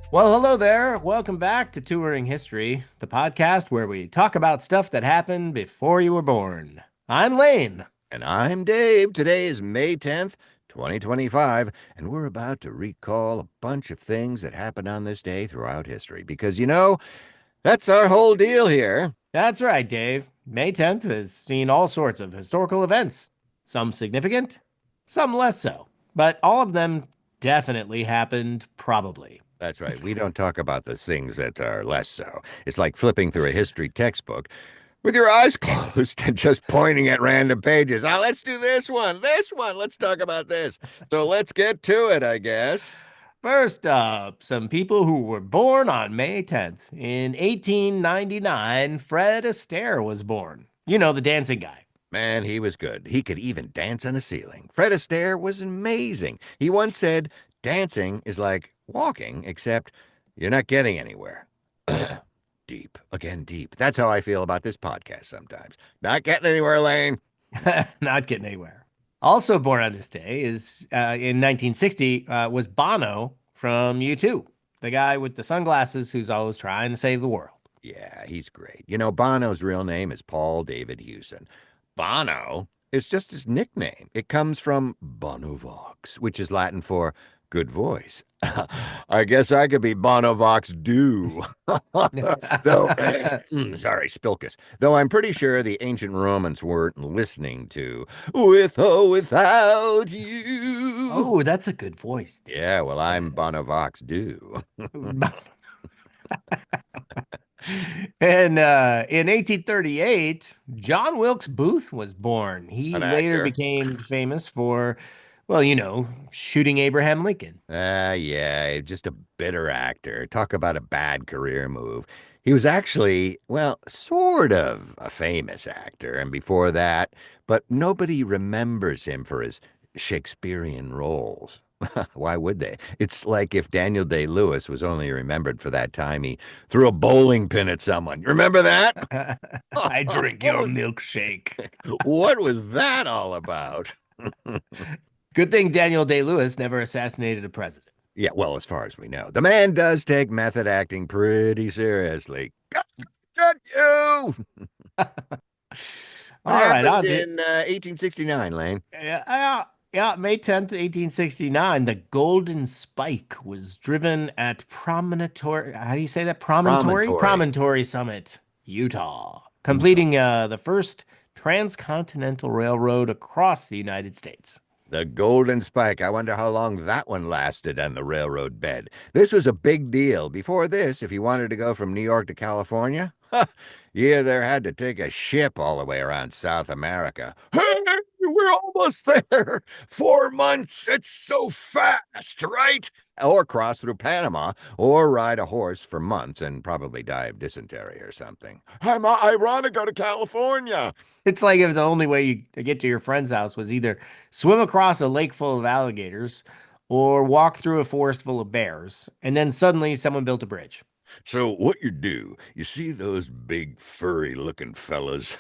Well, hello there. Welcome back to Touring History, the podcast where we talk about stuff that happened before you were born. I'm Lane. And I'm Dave. Today is May 10th, 2025, and we're about to recall a bunch of things that happened on this day throughout history because, that's our whole deal here. That's right, Dave. May 10th has seen all sorts of historical events, some significant, some less so, but all of them definitely happened, probably. That's right. We don't talk about those things that are less so. It's like flipping through a history textbook with your eyes closed and just pointing at random pages. Oh, let's do this one, Let's talk about this. So let's get to it, I guess. First up, some people who were born on May 10th. In 1899, Fred Astaire was born. You know, the dancing guy. Man, he was good. He could even dance on a ceiling. Fred Astaire was amazing. He once said, dancing is like walking, except you're not getting anywhere. Deep, again, deep. That's how I feel about this podcast sometimes. Not getting anywhere, Lane. Not getting anywhere. Also born on this day is in 1960 was Bono from U2, the guy with the sunglasses who's always trying to save the world. Yeah, he's great. Bono's real name is Paul David Hewson. Bono is just his nickname. It comes from Bonovox, which is Latin for good voice. I guess I could be Bonovox do. Though, sorry, Spilkus. Though I'm pretty sure the ancient Romans weren't listening to With or Without You. Oh, that's a good voice, Dave. Yeah, well, I'm Bonovox do. And in 1838, John Wilkes Booth was born. He An later actor. became famous for, well, shooting Abraham Lincoln. Yeah, just a bitter actor. Talk about a bad career move. He was actually, well, sort of a famous actor, and before that, but nobody remembers him for his Shakespearean roles. Why would they? It's like if Daniel Day-Lewis was only remembered for that time he threw a bowling pin at someone. Remember that? I drink your milkshake. What was that all about? Good thing Daniel Day-Lewis never assassinated a president. Yeah, well, as far as we know, the man does take method acting pretty seriously. Got you! What All right, happened on to in 1869, Lane? yeah, May 10th, 1869, the Golden Spike was driven at Promontory. How do you say that? Promontory? Promontory. Promontory Summit, Utah, Utah. completing the first transcontinental railroad across the United States. The Golden Spike. I wonder how long that one lasted on the railroad bed. This was a big deal. Before this, if you wanted to go from New York to California, you either had to take a ship all the way around South America. Hey, we're almost there. 4 months. It's so fast, right? Or cross through Panama, or ride a horse for months and probably die of dysentery or something. I want to go to California. It's like if the only way you to get to your friend's house was either swim across a lake full of alligators or walk through a forest full of bears, and then suddenly someone built a bridge. So what you do, you see those big furry looking fellas?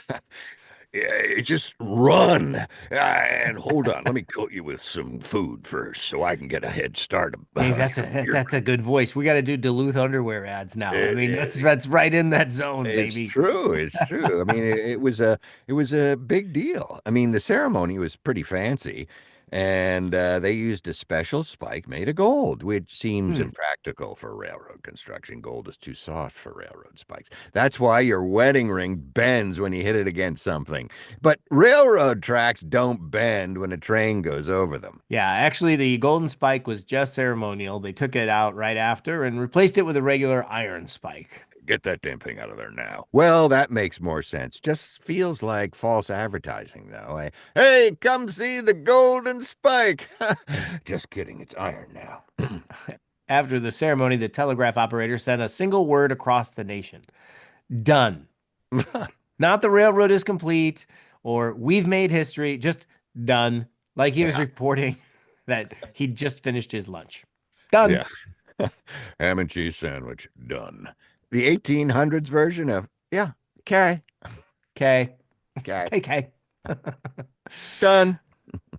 Yeah, just run. And hold on, let me coat you with some food first so I can get a head start. Dave, that's a good voice. We got to do Duluth underwear ads now. I It, mean, that's it, that's right in that zone, it's baby. true. It's true. I mean, it was a big deal. I mean, the ceremony was pretty fancy, and they used a special spike made of gold, which seems Hmm. impractical for railroad construction. Gold is too soft for railroad spikes. That's why your wedding ring bends when you hit it against something. But railroad tracks don't bend when a train goes over them. Yeah, actually, the golden spike was just ceremonial. They took it out right after and replaced it with a regular iron spike. Get that damn thing out of there now. Well, that makes more sense. Just feels like false advertising, though. Hey, come see the golden spike. Just kidding. It's iron now. After the ceremony, the telegraph operator sent a single word across the nation: done. Not the railroad is complete or we've made history, just done. Like he was Yeah, reporting that he'd just finished his lunch. Done. yeah. Ham and cheese sandwich. Done. The 1800s version of, yeah, okay, Okay. okay. Okay. Done.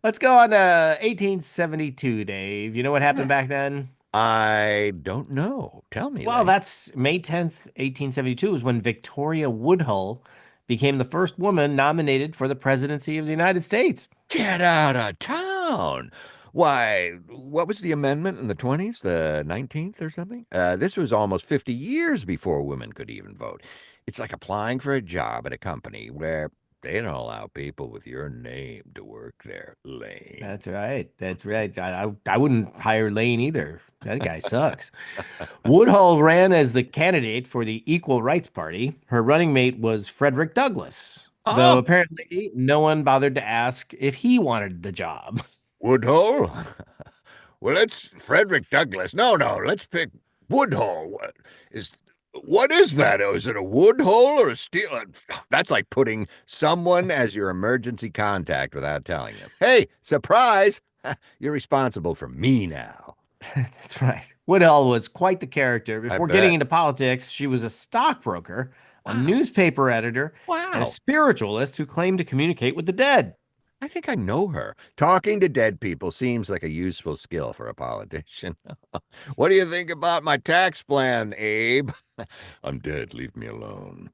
Let's go on to 1872, Dave. You know what happened back then? I don't know. Tell me, Well, Lane. that's May 10th, 1872 is when Victoria Woodhull became the first woman nominated for the presidency of the United States. Get out of town. Why, what was the amendment in the 20s, the 19th or something? This was almost 50 years before women could even vote. It's like applying for a job at a company where they don't allow people with your name to work there, Lane. That's right. That's right. I wouldn't hire Lane either. That guy sucks. Woodhull ran as the candidate for the Equal Rights Party. Her running mate was Frederick Douglass, though Oh, apparently no one bothered to ask if he wanted the job. Woodhull? Well, it's Frederick Douglass. No, no, let's pick Woodhull. What is that? Is it a wood hole or a steel? That's like putting someone as your emergency contact without telling them. Hey, surprise! You're responsible for me now. That's right. Woodhull was quite the character. I Before getting bet. into politics, she was a stockbroker, a Wow. newspaper editor, and a Wow. spiritualist who claimed to communicate with the dead. I think I know her. Talking to dead people seems like a useful skill for a politician. What do you think about my tax plan, Abe? I'm dead. Leave me alone.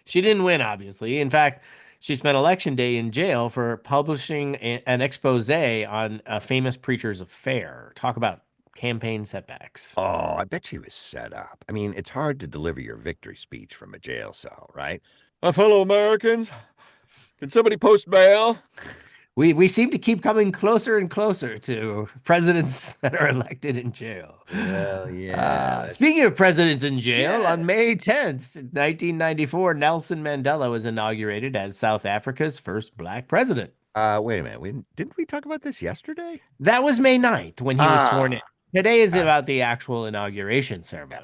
She didn't win, obviously. In fact, she spent election day in jail for publishing an expose on a famous preacher's affair. Talk about campaign setbacks. Oh, I bet she was set up. I mean, it's hard to deliver your victory speech from a jail cell, right? Fellow Americans, can somebody post bail? We seem to keep coming closer and closer to presidents that are elected in jail. Well, yeah, Speaking of presidents in jail, yeah. on May 10th, 1994, Nelson Mandela was inaugurated as South Africa's first black president. Wait a minute. Didn't we talk about this yesterday? That was May 9th when he was sworn in. Ah, Today is got about the actual inauguration ceremony.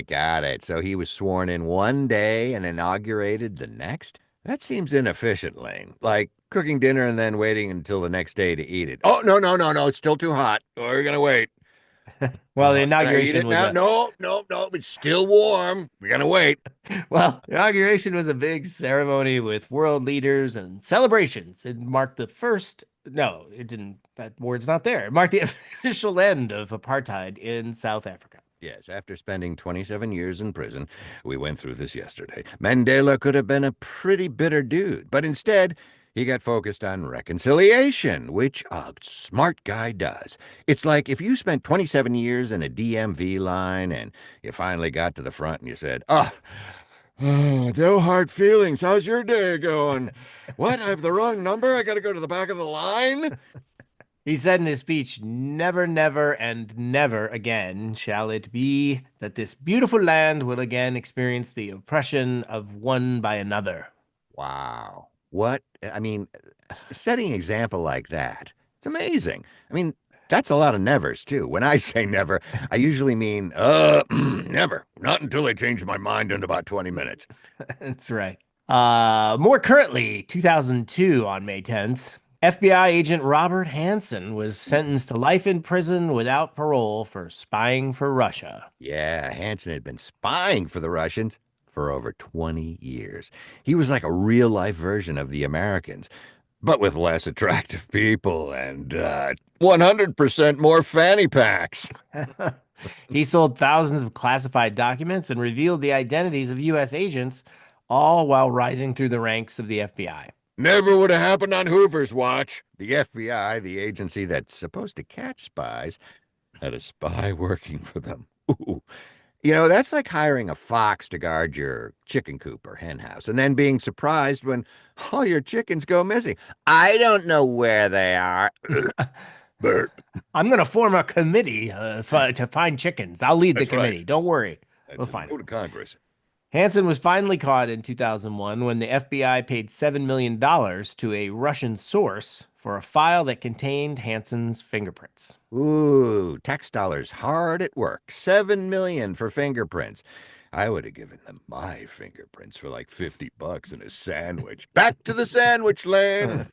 got it. So he was sworn in one day and inaugurated the next? That seems inefficient, Lane. Like cooking dinner and then waiting until the next day to eat it. Oh, no, no, no, no. It's still too hot. We're gonna wait. Well, the Can I eat inauguration it was now? a No, no, no. It's still warm. We're gonna wait. inauguration was a big ceremony with world leaders and celebrations. It marked the first, no, it didn't, that word's not there. It marked the official end of apartheid in South Africa. Yes, after spending 27 years in prison, we went through this yesterday. Mandela could have been a pretty bitter dude, but instead, he got focused on reconciliation, which a smart guy does. It's like if you spent 27 years in a DMV line and you finally got to the front and you said, no hard feelings. How's your day going? What? I have the wrong number? I got to go to the back of the line? He said in his speech, "Never, never, and never again shall it be that this beautiful land will again experience the oppression of one by another." Wow. What? I mean, setting an example like that, it's amazing. I mean, that's a lot of nevers, too. When I say never, I usually mean, never. Not until I change my mind in about 20 minutes. That's right. More currently, 2002 on May 10th, FBI agent Robert Hansen was sentenced to life in prison without parole for spying for Russia. Yeah, Hansen had been spying for the Russians for over 20 years. He was like a real life version of the Americans, but with less attractive people and 100% more fanny packs. He sold thousands of classified documents and revealed the identities of U.S. agents, all while rising through the ranks of the FBI. Never would have happened on Hoover's watch. The FBI, the agency that's supposed to catch spies, had a spy working for them. Ooh. You know, that's like hiring a fox to guard your chicken coop or hen house and then being surprised when all your chickens go missing. I don't know where they are. Burp. I'm going to form a committee to find chickens. I'll lead the That's right. committee. Don't worry. That's We'll a find go them. to Congress. Hansen was finally caught in 2001 when the FBI paid $7 million to a Russian source for a file that contained Hansen's fingerprints. Ooh, tax dollars hard at work. 7 million for fingerprints. I would have given them my fingerprints for like $50 and a sandwich. Back to the sandwich lane.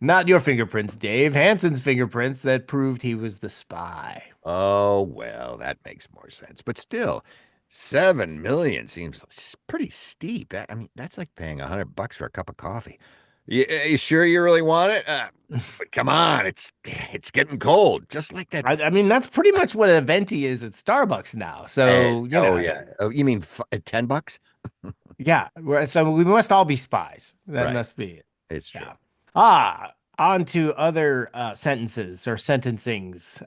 Not your fingerprints, Dave. Hansen's fingerprints that proved he was the spy. Oh, well, that makes more sense. But still, 7 million seems pretty steep. I mean, that's like paying $100 for a cup of coffee. You sure you really want it? But come on, it's getting cold, just like that. I mean, that's pretty much what a venti is at Starbucks now. So, Oh yeah. Oh, you mean $10? yeah. So we must all be spies. That Right. must be it. It's true. Yeah. Ah, on to other sentences or sentencings.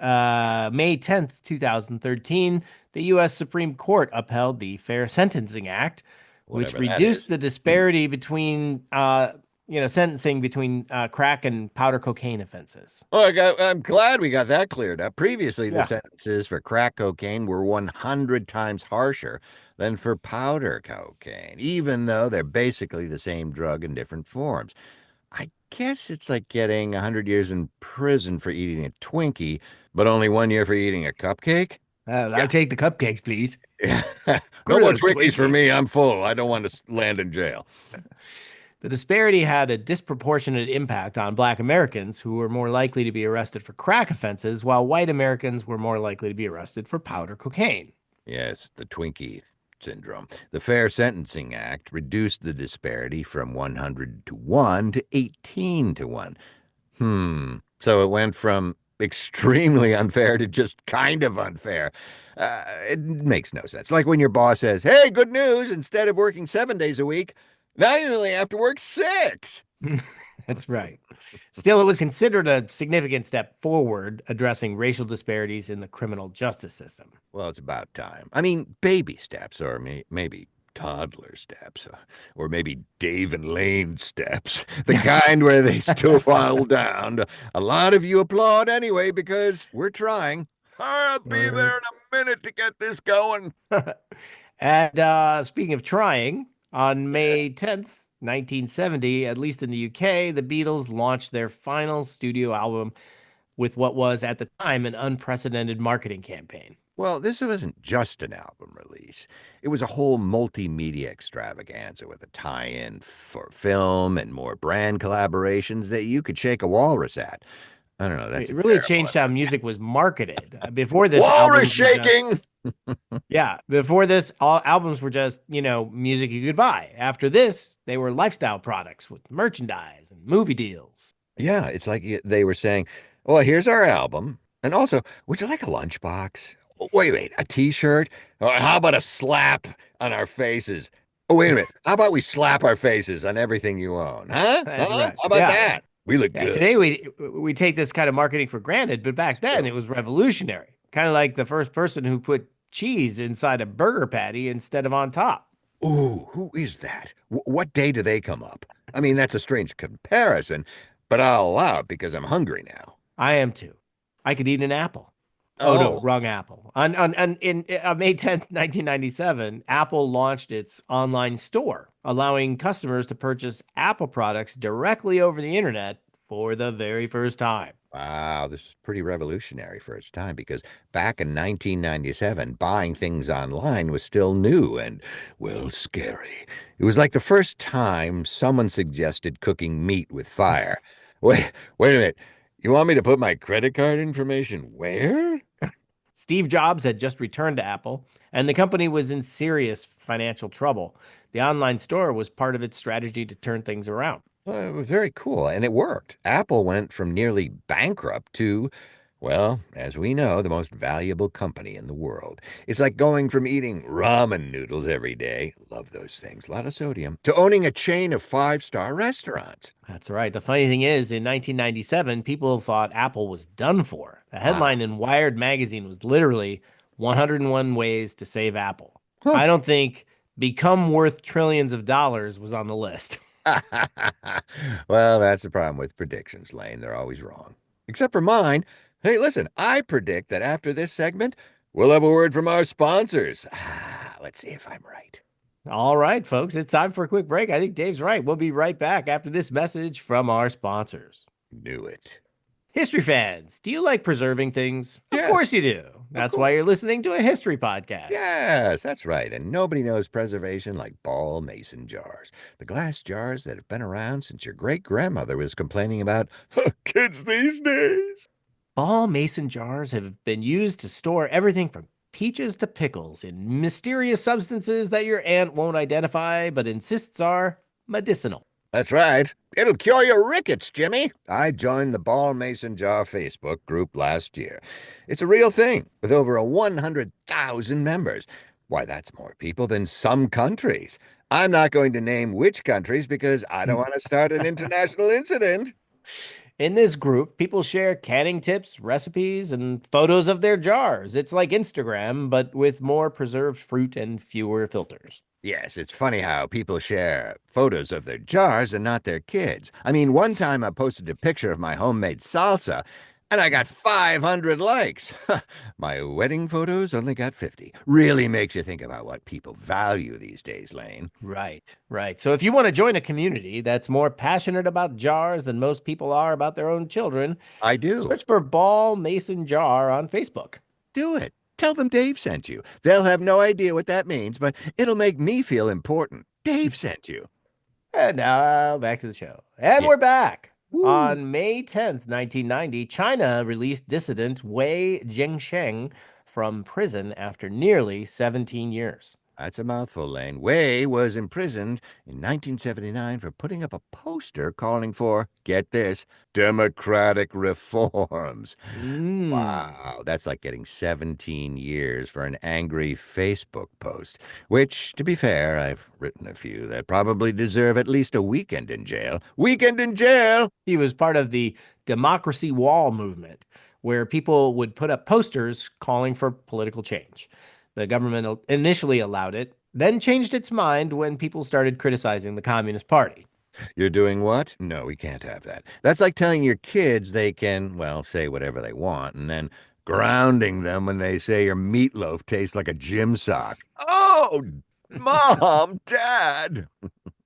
May 10th, 2013, the U.S. Supreme Court upheld the Fair Sentencing Act, which Whatever that reduced is. the disparity between, sentencing between crack and powder cocaine offenses. Well, I'm glad we got that cleared up. Previously, the Yeah. sentences for crack cocaine were 100 times harsher than for powder cocaine, even though they're basically the same drug in different forms. I guess it's like getting 100 years in prison for eating a Twinkie, but only 1 year for eating a cupcake. I'll take the cupcakes, please. Yeah. No Good more little Twinkies for Twinkie. me. I'm full. I don't want to land in jail. The disparity had a disproportionate impact on Black Americans who were more likely to be arrested for crack offenses, while white Americans were more likely to be arrested for powder cocaine. Yes, the Twinkie syndrome. The Fair Sentencing Act reduced the disparity from 100 to 1 to 18 to 1. So it went from extremely unfair to just kind of unfair. It makes no sense. Like when your boss says, hey, good news, instead of working 7 days a week, now you only have to work six. That's right. Still, it was considered a significant step forward addressing racial disparities in the criminal justice system. Well, it's about time. I mean, baby steps, or maybe toddler steps, or maybe Dave and Lane steps, the kind where they still fall down. A lot of you applaud anyway because we're trying. I'll be there in a minute to get this going. And speaking of trying, on Yes. May 10th, 1970, at least in the UK, the Beatles launched their final studio album with what was at the time an unprecedented marketing campaign. Well, this wasn't just an album release. It was a whole multimedia extravaganza with a tie-in for film and more brand collaborations that you could shake a walrus at. I don't know, that's It a really terrible. changed how music was marketed. Before this, Walrus albums were just shaking! yeah. Before this, all albums were just music you could buy. After this, they were lifestyle products with merchandise and movie deals. Yeah, it's like they were saying, well, here's our album. And also, would you like a lunchbox? Oh, wait, a t-shirt? How about a slap on our faces? Oh, wait a minute. How about we slap our faces on everything you own? Huh? That's Huh? right. How about Yeah. that? We look Yeah. good. Today we take this kind of marketing for granted, but back then True. it was revolutionary. Kind of like the first person who put cheese inside a burger patty instead of on top. Ooh, who is that? What day do they come up? I mean, that's a strange comparison, but I'll allow it because I'm hungry now. I am too. I could eat an apple. Oh no, Oh, wrong apple. On in May 10th, 1997, Apple launched its online store, allowing customers to purchase Apple products directly over the internet for the very first time. wow, this is pretty revolutionary for its time because back in 1997, buying things online was still new and, well, scary. It was like the first time someone suggested cooking meat with fire. Wait a minute. You want me to put my credit card information where? Steve Jobs had just returned to Apple, and the company was in serious financial trouble. The online store was part of its strategy to turn things around. Well, it was very cool, and it worked. Apple went from nearly bankrupt to, well, as we know, the most valuable company in the world. It's like going from eating ramen noodles every day, love those things, a lot of sodium, to owning a chain of five-star restaurants. That's right. The funny thing is, in 1997, people thought Apple was done for. The Wow. headline in Wired magazine was literally 101 Ways to Save Apple. Huh. I don't think become worth trillions of dollars was on the list. Well, that's the problem with predictions, Lane. They're always wrong. Except for mine. Hey, listen, I predict that after this segment, we'll have a word from our sponsors. Let's see if I'm right. All right, folks, it's time for a quick break. I think Dave's right. We'll be right back after this message from our sponsors. Knew it. History fans, do you like preserving things? Of course Yes, you do. of That's why course. you're listening to a history podcast. Yes, that's right. And nobody knows preservation like ball mason jars. The glass jars that have been around since your great grandmother was complaining about kids these days. Ball mason jars have been used to store everything from peaches to pickles in mysterious substances that your aunt won't identify but insists are medicinal. That's right. It'll cure your rickets, Jimmy. I joined the Ball Mason Jar Facebook group last year. It's a real thing with over 100,000 members. Why, that's more people than some countries. I'm not going to name which countries because I don't want to start an international incident. In this group, people share canning tips, recipes, and photos of their jars. It's like Instagram, but with more preserved fruit and fewer filters. Yes, it's funny how people share photos of their jars and not their kids. I mean, one time I posted a picture of my homemade salsa and I got 500 likes. My wedding photos only got 50. Really makes you think about what people value these days, Lane. Right, right. So if you want to join a community that's more passionate about jars than most people are about their own children, I do. search for Ball Mason Jar on Facebook. Do it. Tell them Dave sent you. They'll have no idea what that means, but it'll make me feel important. Dave sent you. And now back to the show. And Yeah. we're back. Woo. On May 10th, 1990, China released dissident Wei Jingsheng from prison after nearly 17 years. That's a mouthful, Lane. Wei was imprisoned in 1979 for putting up a poster calling for, get this, democratic reforms. Mm. Wow, that's like getting 17 years for an angry Facebook post, which, to be fair, I've written a few that probably deserve at least a weekend in jail. Weekend in jail! He was part of the Democracy Wall movement, where people would put up posters calling for political change. The government initially allowed it, then changed its mind when people started criticizing the Communist Party. You're doing what? No, we can't have that. That's like telling your kids they can, well, say whatever they want, and then grounding them when they say your meatloaf tastes like a gym sock. Oh, Mom, Dad.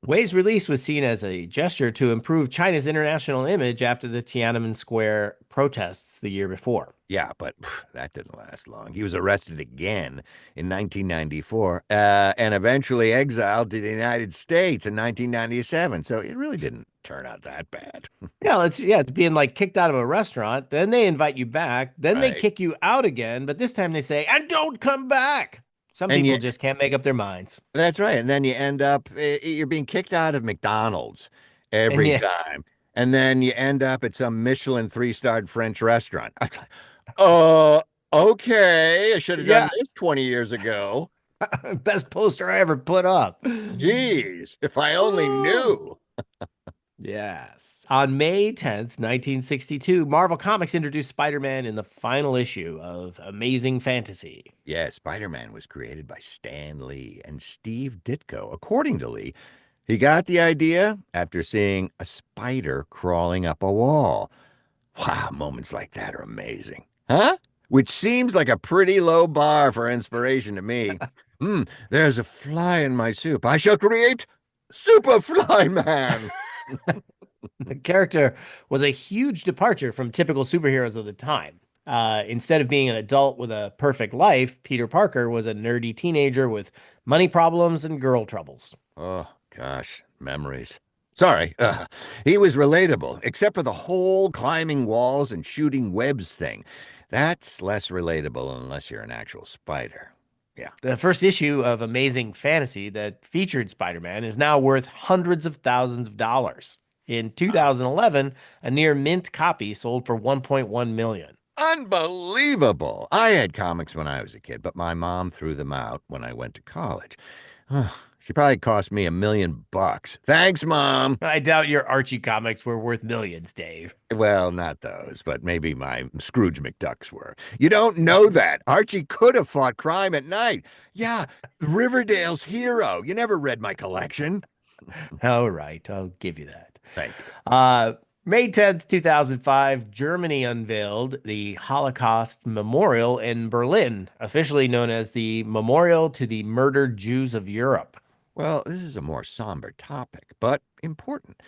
Wei's release was seen as a gesture to improve China's international image after the Tiananmen Square protests the year before. Yeah, but that didn't last long. He was arrested again in 1994 and eventually exiled to the United States in 1997. So it really didn't turn out that bad. It's being like kicked out of a restaurant, then they invite you back, then they Right. kick you out again, but this time they say, "And don't come back." Some And people you, just can't make up their minds. that's right. And then you end up, you're being kicked out of McDonald's And every yeah, time. And then you end up at some Michelin three-starred French restaurant. Uh, okay. I should have done yeah, this 20 years ago. best poster I ever put up. Jeez, if I only knew. Yes. On May 10th, 1962, Marvel Comics introduced Spider-Man in the final issue of Amazing Fantasy. Yeah, Spider-Man was created by Stan Lee and Steve Ditko. According to Lee, he got the idea after seeing a spider crawling up a wall. Wow, moments like that are amazing. Huh? Which seems like a pretty low bar for inspiration to me. There's a fly in my soup. I shall create Superfly Man. The character was a huge departure from typical superheroes of the time. Instead of being an adult with a perfect life, Peter Parker was a nerdy teenager with money problems and girl troubles. Oh, gosh, memories. Sorry, he was relatable, except for the whole climbing walls and shooting webs thing. That's less relatable unless you're an actual spider. Yeah. The first issue of Amazing Fantasy that featured Spider-Man is now worth hundreds of thousands of dollars. In 2011, a near mint copy sold for 1.1 million. Unbelievable. I had comics when I was a kid, but my mom threw them out when I went to college. She probably cost me $1 million. Thanks, Mom. I doubt your Archie comics were worth millions, Dave. Well, not those, but maybe my Scrooge McDucks were. You don't know that. Archie could have fought crime at night. Yeah, Riverdale's hero. You never read my collection. All right, I'll give you that. Thank you. May 10th, 2005, Germany unveiled the Holocaust Memorial in Berlin, officially known as the Memorial to the Murdered Jews of Europe. Well, this is a more somber topic, but important.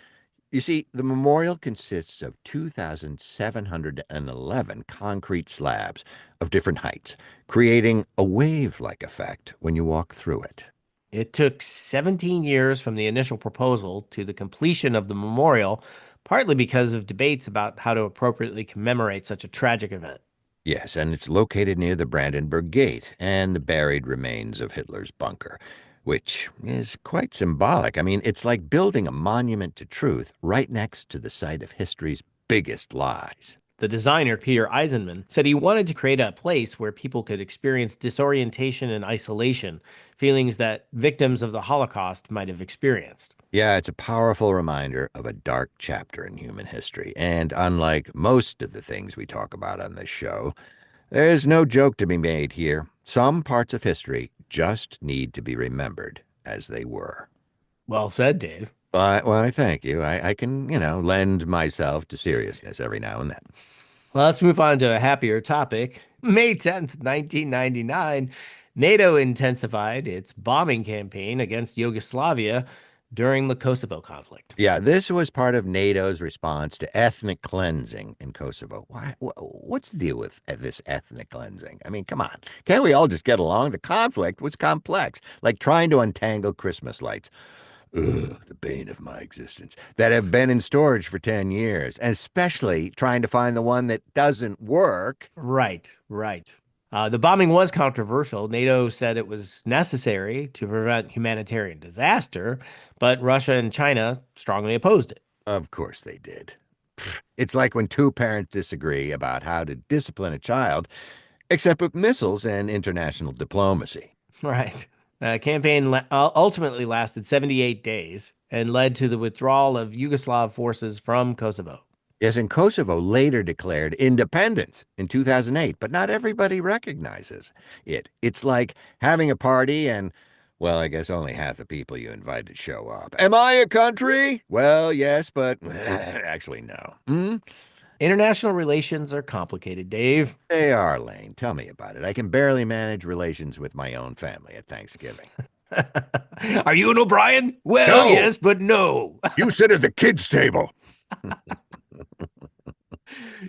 You see, the memorial consists of 2,711 concrete slabs of different heights, creating a wave-like effect when you walk through it. It took 17 years from the initial proposal to the completion of the memorial, partly because of debates about how to appropriately commemorate such a tragic event. Yes, and it's located near the Brandenburg Gate and the buried remains of Hitler's bunker. which is quite symbolic. I mean, it's like building a monument to truth right next to the site of history's biggest lies. The designer, Peter Eisenman, said he wanted to create a place where people could experience disorientation and isolation, feelings that victims of the Holocaust might have experienced. Yeah, it's a powerful reminder of a dark chapter in human history. And unlike most of the things we talk about on this show, there's no joke to be made here. Some parts of history just need to be remembered as they were. Well said, Dave. Well, I thank you. I can, lend myself to seriousness every now and then. Well, let's move on to a happier topic. May 10th, 1999, NATO intensified its bombing campaign against Yugoslavia during the Kosovo conflict. Yeah, this was part of NATO's response to ethnic cleansing in Kosovo. What's the deal with this ethnic cleansing? I mean, come on. Can't we all just get along? The conflict was complex, like trying to untangle Christmas lights. Ugh, the bane of my existence, that have been in storage for 10 years, and especially trying to find the one that doesn't work. Right, right. The bombing was controversial. NATO said it was necessary to prevent humanitarian disaster, but Russia and China strongly opposed it. Of course they did. It's like when two parents disagree about how to discipline a child, except with missiles and international diplomacy. Right. The campaign ultimately lasted 78 days and led to the withdrawal of Yugoslav forces from Kosovo. Yes, and Kosovo later declared independence in 2008, but not everybody recognizes it. It's like having a party and, well, I guess only half the people you invited show up. Am I a country? Well, yes, but actually, no. International relations are complicated, Dave. They are, Lane. Tell me about it. I can barely manage relations with my own family at Thanksgiving. Are you an O'Brien? Well, No. yes, but no. You sit at the kids' table.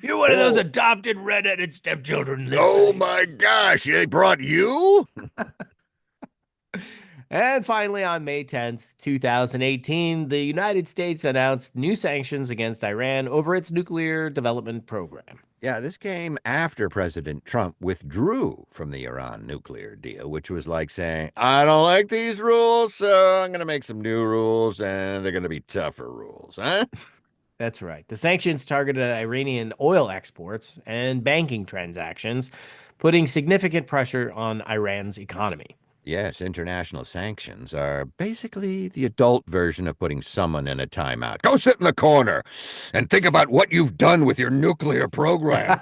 You're one of those adopted redheaded stepchildren. Oh my gosh, they brought you? And finally, on May 10th, 2018, the United States announced new sanctions against Iran over its nuclear development program. Yeah, this came after President Trump withdrew from the Iran nuclear deal, which was like saying, I don't like these rules, so I'm going to make some new rules, and they're going to be tougher rules, huh? That's right. The sanctions targeted Iranian oil exports and banking transactions, putting significant pressure on Iran's economy. Yes, international sanctions are basically the adult version of putting someone in a timeout. Go sit in the corner and think about what you've done with your nuclear program.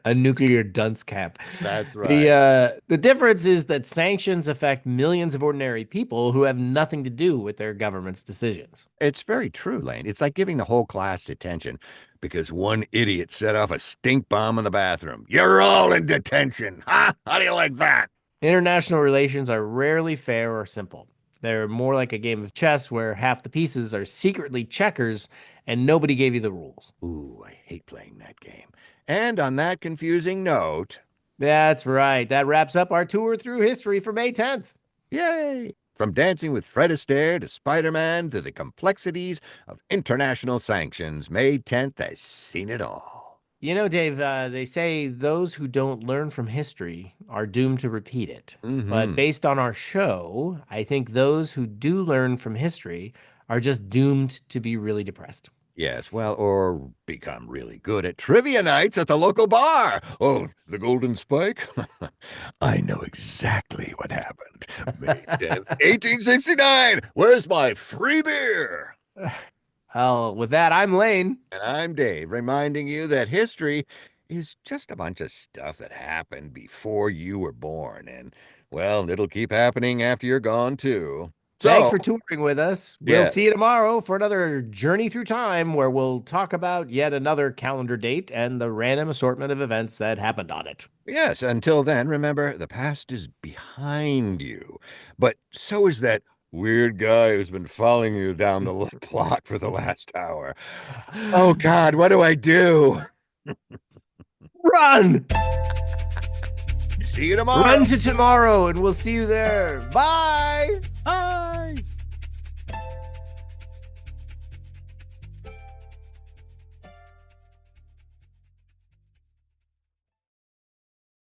A nuclear dunce cap. That's right. The difference is that sanctions affect millions of ordinary people who have nothing to do with their government's decisions. It's very true, Lane. It's like giving the whole class detention because one idiot set off a stink bomb in the bathroom. You're all in detention. Huh? How do you like that? International relations are rarely fair or simple. They're more like a game of chess where half the pieces are secretly checkers and nobody gave you the rules. Ooh, I hate playing that game. And on that confusing note, That's right. That wraps up our tour through history for May 10th. yay! From Dancing with Fred Astaire to Spider-Man to the complexities of international sanctions, May 10th has seen it all. You know, Dave, they say those who don't learn from history are doomed to repeat it. But based on our show, I think those who do learn from history are just doomed to be really depressed. Yes, well, or become really good at trivia nights at the local bar. Oh, the Golden Spike? I know exactly what happened. May 10th, 1869. Where's my free beer? Well, with that, I'm Lane. And I'm Dave, reminding you that history is just a bunch of stuff that happened before you were born. And, well, it'll keep happening after you're gone, too. Thanks for touring with us. We'll Yeah. see you tomorrow for another journey through time where we'll talk about yet another calendar date and the random assortment of events that happened on it. Yes, until then, remember, the past is behind you. But so is that weird guy who's been following you down the block for the last hour. Oh, God, what do I do? Run! See you tomorrow. Run to tomorrow, and we'll see you there. Bye! Bye.